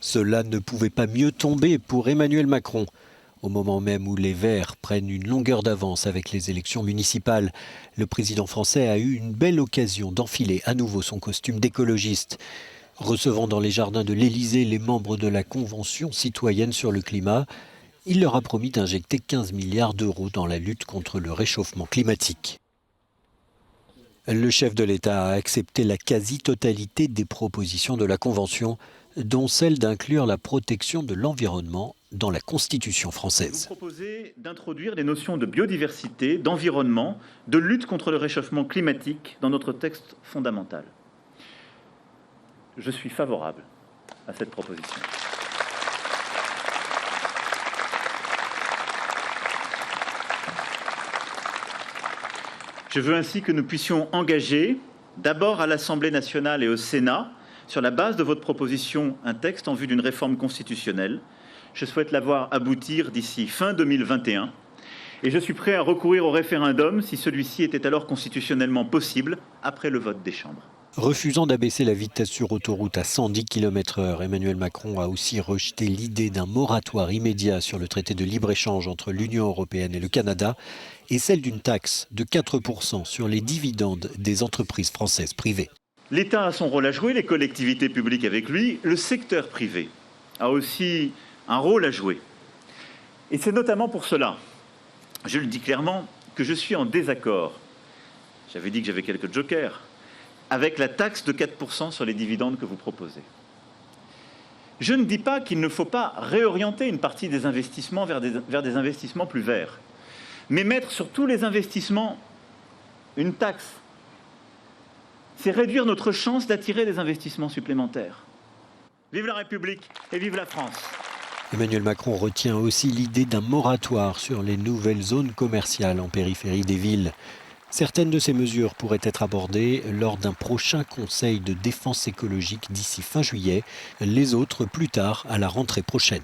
Cela ne pouvait pas mieux tomber pour Emmanuel Macron. Au moment même où les Verts prennent une longueur d'avance avec les élections municipales, le président français a eu une belle occasion d'enfiler à nouveau son costume d'écologiste. Recevant dans les jardins de l'Élysée les membres de la Convention citoyenne sur le climat, il leur a promis d'injecter 15 milliards d'euros dans la lutte contre le réchauffement climatique. Le chef de l'État a accepté la quasi-totalité des propositions de la Convention, dont celle d'inclure la protection de l'environnement dans la Constitution française. Vous proposez d'introduire les notions de biodiversité, d'environnement, de lutte contre le réchauffement climatique dans notre texte fondamental. Je suis favorable à cette proposition. Je veux ainsi que nous puissions engager, d'abord à l'Assemblée nationale et au Sénat, sur la base de votre proposition, un texte en vue d'une réforme constitutionnelle. Je souhaite la voir aboutir d'ici fin 2021 et je suis prêt à recourir au référendum si celui-ci était alors constitutionnellement possible après le vote des chambres. Refusant d'abaisser la vitesse sur autoroute à 110 km/h, Emmanuel Macron a aussi rejeté l'idée d'un moratoire immédiat sur le traité de libre-échange entre l'Union européenne et le Canada et celle d'une taxe de 4% sur les dividendes des entreprises françaises privées. L'État a son rôle à jouer, les collectivités publiques avec lui, le secteur privé a aussi un rôle à jouer. Et c'est notamment pour cela, je le dis clairement, que je suis en désaccord, j'avais dit que j'avais quelques jokers, avec la taxe de 4% sur les dividendes que vous proposez. Je ne dis pas qu'il ne faut pas réorienter une partie des investissements vers des investissements plus verts, mais mettre sur tous les investissements une taxe, c'est réduire notre chance d'attirer des investissements supplémentaires. Vive la République et vive la France! Emmanuel Macron retient aussi l'idée d'un moratoire sur les nouvelles zones commerciales en périphérie des villes. Certaines de ces mesures pourraient être abordées lors d'un prochain conseil de défense écologique d'ici fin juillet, les autres plus tard à la rentrée prochaine.